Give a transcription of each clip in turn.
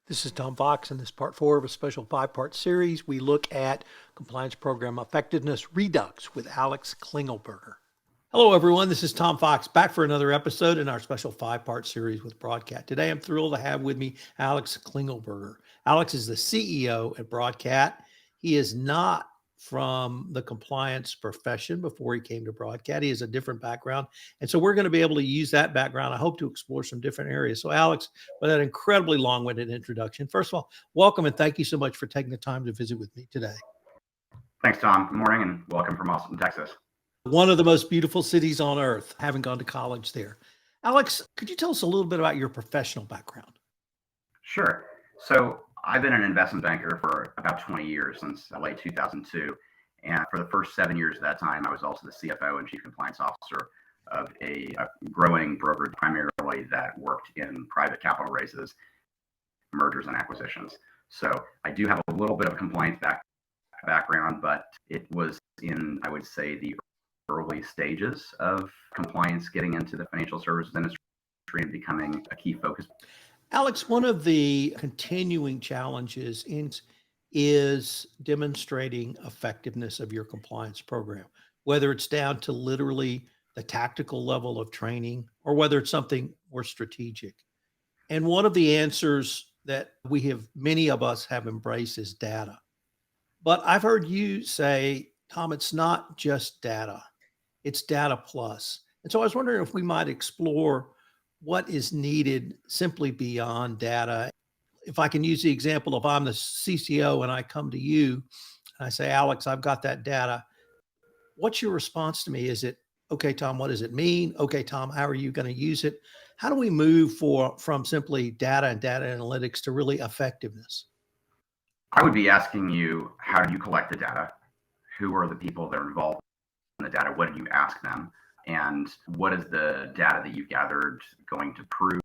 This is Tom Fox, and this is part four of a special five-part series. We look at compliance program effectiveness Redux with Alex Klingelberger. Hello, everyone. This is Tom Fox back for another episode in our special five-part series with Broadcat. Today, I'm thrilled to have with me Alex Klingelberger. Alex is the CEO at Broadcat. He is not from the compliance profession before he came to Broadcat. He has a different background. And so we're going to be able to use that background. I hope to explore some different areas. So Alex, with that incredibly long-winded introduction, first of all, welcome and thank you so much for taking the time to visit with me today. Thanks, Tom. Good morning and welcome from Austin, Texas. One of the most beautiful cities on earth, having gone to college there. Alex, could you tell us a little bit about your professional background? Sure. So I've been an investment banker for about 20 years, since late 2002. And for the first 7 years of that time, I was also the CFO and Chief Compliance Officer of a growing brokerage primarily that worked in private capital raises, mergers and acquisitions. So I do have a little bit of a compliance background, but it was in, I would say, the early stages of compliance getting into the financial services industry and becoming a key focus. Alex, one of the continuing challenges is demonstrating effectiveness of your compliance program, whether it's down to literally the tactical level of training or whether it's something more strategic. And one of the answers that many of us have embraced is data. But I've heard you say, Tom, it's not just data, it's data plus. And so I was wondering if we might explore what is needed simply beyond data. If I can use the example, if I'm the CCO and I come to you and I say, Alex, I've got that data, what's your response to me? Is it, okay, Tom, what does it mean? Okay, Tom, how are you going to use it? How do we move from simply data and data analytics to really effectiveness? I would be asking you, how do you collect the data? Who are the people that are involved in the data? What did you ask them? And what is the data that you've gathered going to prove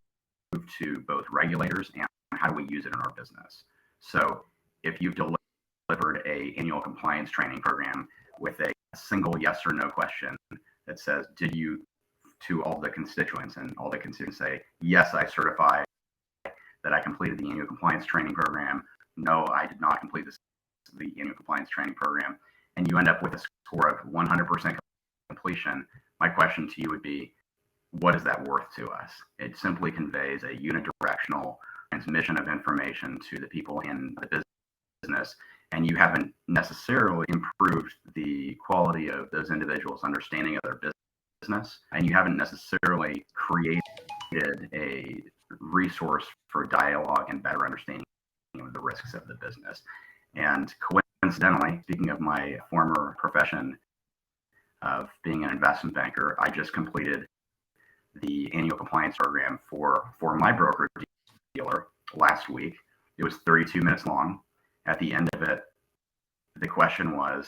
to both regulators, and how do we use it in our business? So if you've delivered an annual compliance training program with a single yes or no question that says, did you, to all the constituents, and all the constituents say, yes, I certify that I completed the annual compliance training program. No, I did not complete the annual compliance training program. And you end up with a score of 100% completion. My question to you would be, what is that worth to us? It simply conveys a unidirectional transmission of information to the people in the business, and you haven't necessarily improved the quality of those individuals' understanding of their business, and you haven't necessarily created a resource for dialogue and better understanding of the risks of the business. And coincidentally, speaking of my former profession of being an investment banker, I just completed the annual compliance program for my broker dealer last week. It was 32 minutes long. At the end of it, the question was,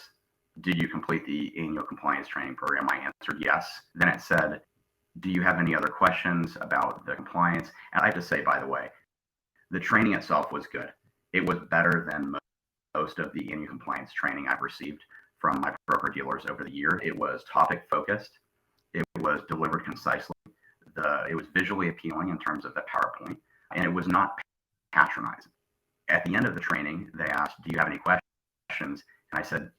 did you complete the annual compliance training program? I answered yes. Then it said, do you have any other questions about the compliance? And I have to say, by the way, the training itself was good. It was better than most of the annual compliance training I've received from my broker dealers over the year. It was topic focused. It was delivered concisely. It was visually appealing in terms of the PowerPoint, and it was not patronizing. At the end of the training, they asked, do you have any questions? And I said,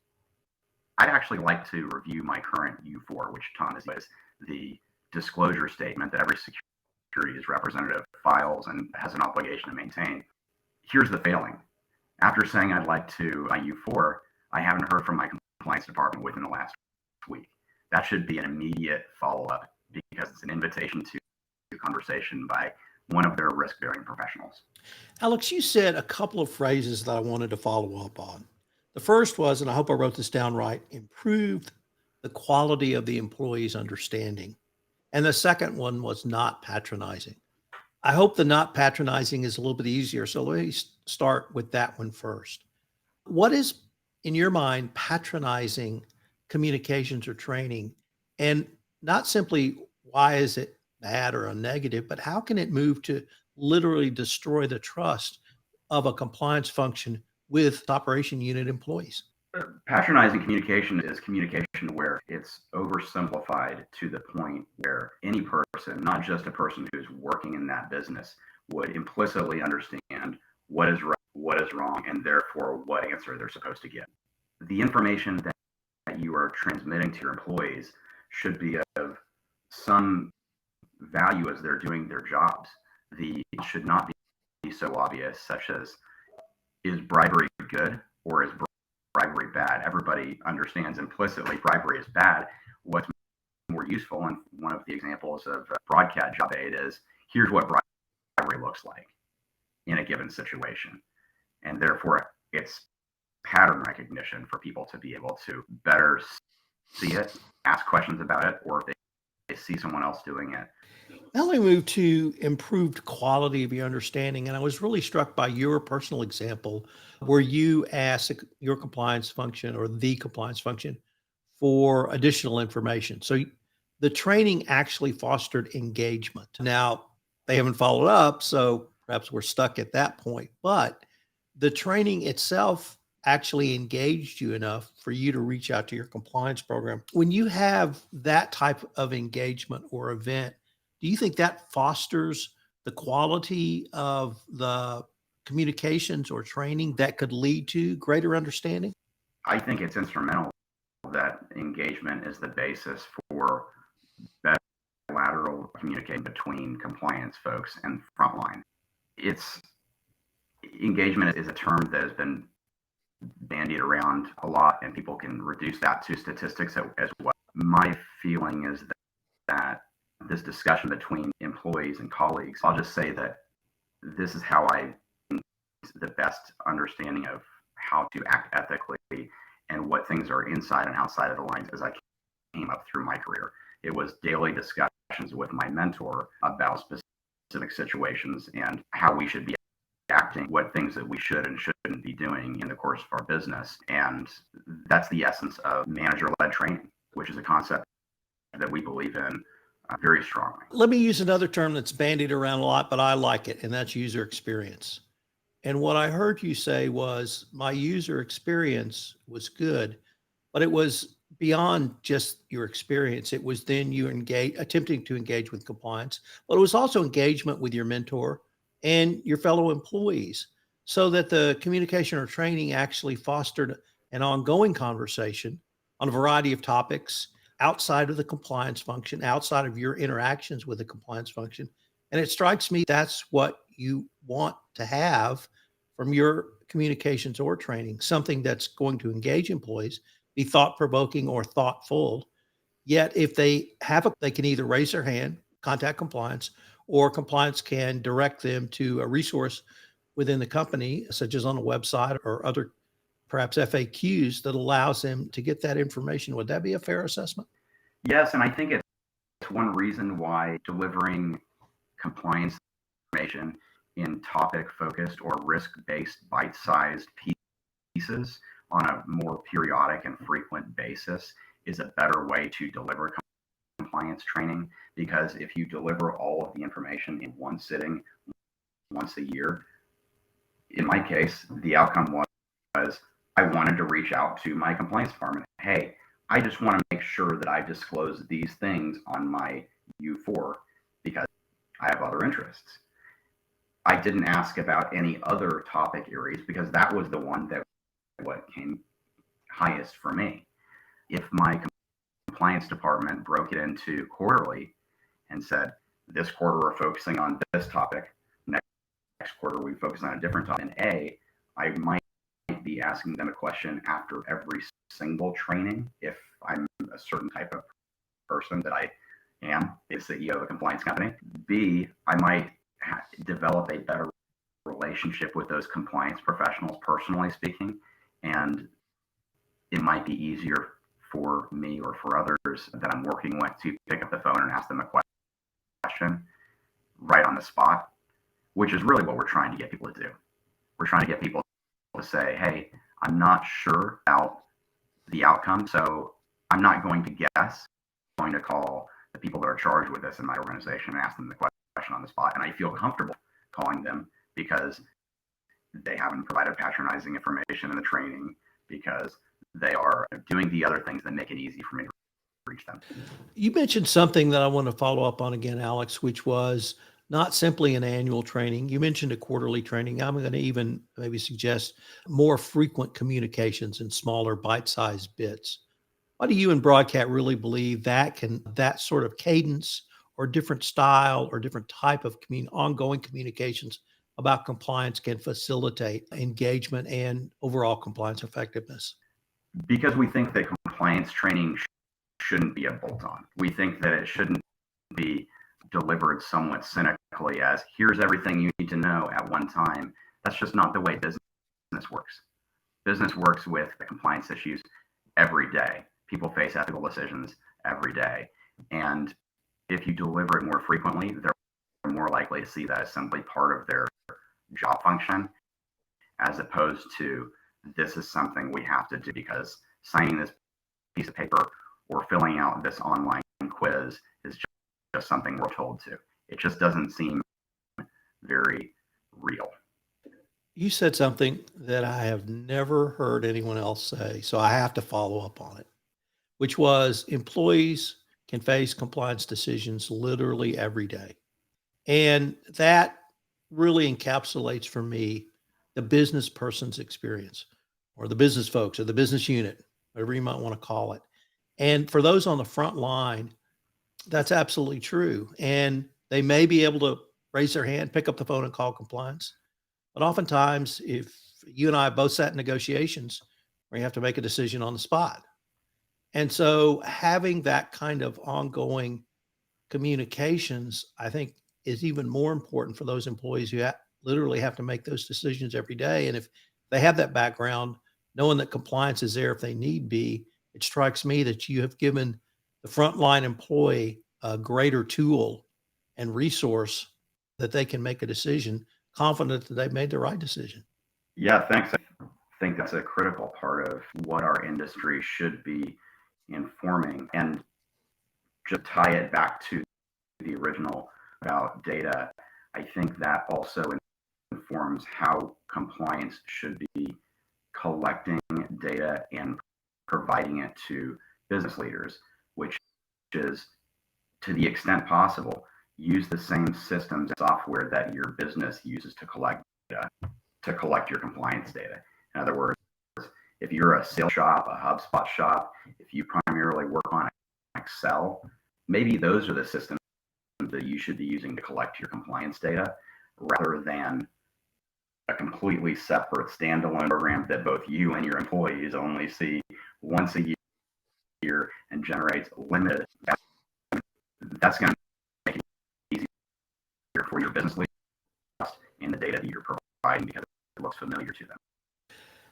I'd actually like to review my current U4, which, Tom, is the disclosure statement that every securities representative files and has an obligation to maintain. Here's the failing. After saying I'd like to my U4, I haven't heard from my compliance department within the last week. That should be an immediate follow-up, because it's an invitation to conversation by one of their risk-bearing professionals. Alex, you said a couple of phrases that I wanted to follow up on. The first was, and I hope I wrote this down right, improve the quality of the employee's understanding. And the second one was not patronizing. I hope the not patronizing is a little bit easier. So let me start with that one first. What is, in your mind, patronizing communications or training? And not simply why is it bad or a negative, but how can it move to literally destroy the trust of a compliance function with operation unit employees? Patronizing communication is communication where it's oversimplified to the point where any person, not just a person who's working in that business, would implicitly understand what is right, what is wrong, and therefore what answer they're supposed to give. The information that you are transmitting to your employees should be of some value as they're doing their jobs. It should not be so obvious, such as, is bribery good or is bribery bad? Everybody understands implicitly bribery is bad. What's more useful, and one of the examples of Broadcat job aid is, here's what bribery looks like in a given situation. And therefore, it's pattern recognition for people to be able to better see it, ask questions about it, or if they see someone else doing it. Now let me move to improved quality of your understanding. And I was really struck by your personal example where you asked your compliance function or the compliance function for additional information. So the training actually fostered engagement. Now they haven't followed up, so perhaps we're stuck at that point, but the training itself actually engaged you enough for you to reach out to your compliance program. When you have that type of engagement or event, do you think that fosters the quality of the communications or training that could lead to greater understanding? I think it's instrumental that engagement is the basis for bilateral communication between compliance folks and frontline. Engagement is a term that has been bandied around a lot, and people can reduce that to statistics as well. My feeling is that this discussion between employees and colleagues, I'll just say that this is how I the best understanding of how to act ethically and what things are inside and outside of the lines as I came up through my career. It was daily discussions with my mentor about specific situations and how we should be acting, what things that we should and shouldn't be doing in the course of our business. And that's the essence of manager-led training, which is a concept that we believe in very strongly. Let me use another term that's bandied around a lot, but I like it, and that's user experience. And what I heard you say was my user experience was good, but it was beyond just your experience. It was then you attempting to engage with compliance, but it was also engagement with your mentor and your fellow employees so that the communication or training actually fostered an ongoing conversation on a variety of topics outside of the compliance function, outside of your interactions with the compliance function. And it strikes me that's what you want to have from your communications or training, something that's going to engage employees, be thought-provoking or thoughtful. Yet if they they can either raise their hand, contact compliance, or compliance can direct them to a resource within the company, such as on a website or other perhaps FAQs that allows them to get that information. Would that be a fair assessment? Yes, and I think it's one reason why delivering compliance information in topic-focused or risk-based bite-sized pieces on a more periodic and frequent basis is a better way to deliver compliance training, because if you deliver all of the information in one sitting once a year, in my case, the outcome was I wanted to reach out to my compliance department. Hey, I just want to make sure that I disclose these things on my U4 because I have other interests. I didn't ask about any other topic areas because that was the one that what came highest for me. If my compliance department broke it into quarterly and said, this quarter we're focusing on this topic, next quarter we focus on a different topic, in A, I might be asking them a question after every single training if I'm a certain type of person that I am, a CEO of a compliance company. B, I might develop a better relationship with those compliance professionals, personally speaking, and it might be easier for me or for others that I'm working with to pick up the phone and ask them a question right on the spot, which is really what we're trying to get people to do. We're trying to get people to say, hey, I'm not sure about the outcome, so I'm not going to guess. I'm going to call the people that are charged with this in my organization and ask them the question on the spot. And I feel comfortable calling them because they haven't provided patronizing information in the training, because they are doing the other things that make it easy for me to reach them. You mentioned something that I want to follow up on again, Alex, which was not simply an annual training. You mentioned a quarterly training. I'm going to even maybe suggest more frequent communications in smaller bite-sized bits. Why do you and Broadcat really believe that sort of cadence or different style or different type of ongoing communications about compliance can facilitate engagement and overall compliance effectiveness? Because we think that compliance training shouldn't be a bolt-on. We think that it shouldn't be delivered somewhat cynically as here's everything you need to know at one time. That's just not the way business works. Business works with the compliance issues every day. People face ethical decisions every day. And if you deliver it more frequently, they're more likely to see that as simply part of their job function, as opposed to this is something we have to do because signing this piece of paper or filling out this online quiz is just something we're told to. It just doesn't seem very real. You said something that I have never heard anyone else say, so I have to follow up on it, which was employees can face compliance decisions literally every day. And that really encapsulates for me the business person's experience or the business folks or the business unit, whatever you might want to call it. And for those on the front line, that's absolutely true. And they may be able to raise their hand, pick up the phone and call compliance. But oftentimes, if you and I both sat in negotiations, we have to make a decision on the spot. And so having that kind of ongoing communications, I think, is even more important for those employees who literally have to make those decisions every day. And if they have that background, knowing that compliance is there if they need be, it strikes me that you have given the frontline employee a greater tool and resource that they can make a decision, confident that they've made the right decision. Yeah, thanks. I think that's a critical part of what our industry should be informing. And just tie it back to the original about data, I think that also informs how compliance should be collecting data and providing it to business leaders, which is, to the extent possible, use the same systems and software that your business uses to collect data, to collect your compliance data. In other words, if you're a sales shop, a HubSpot shop, if you primarily work on Excel, maybe those are the systems that you should be using to collect your compliance data rather than a completely separate standalone program that both you and your employees only see once a year and generates limited. That's going to make it easier for your business leaders in the data that you're providing because it looks familiar to them.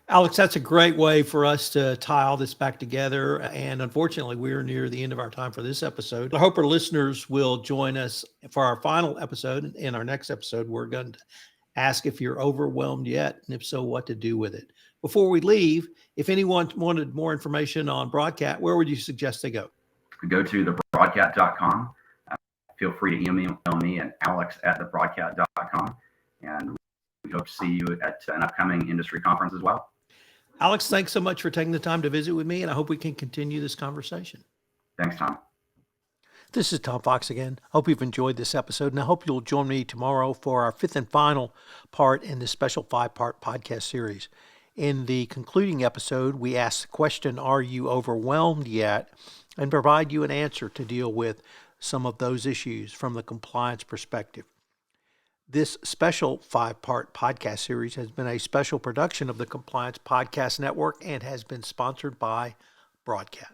Alex, that's a great way for us to tie all this back together. And unfortunately, we're near the end of our time for this episode. I hope our listeners will join us for our final episode. In our next episode, we're going to ask if you're overwhelmed yet, and if so, what to do with it. Before we leave, if anyone wanted more information on Broadcat, where would you suggest they go? Go to thebroadcat.com. Feel free to email me at alex@thebroadcat.com. And we hope to see you at an upcoming industry conference as well. Alex, thanks so much for taking the time to visit with me, and I hope we can continue this conversation. Thanks, Tom. This is Tom Fox again. Hope you've enjoyed this episode, and I hope you'll join me tomorrow for our fifth and final part in this special 5-part podcast series. In the concluding episode, we ask the question, are you overwhelmed yet? And provide you an answer to deal with some of those issues from the compliance perspective. This special 5-part podcast series has been a special production of the Compliance Podcast Network and has been sponsored by Broadcat.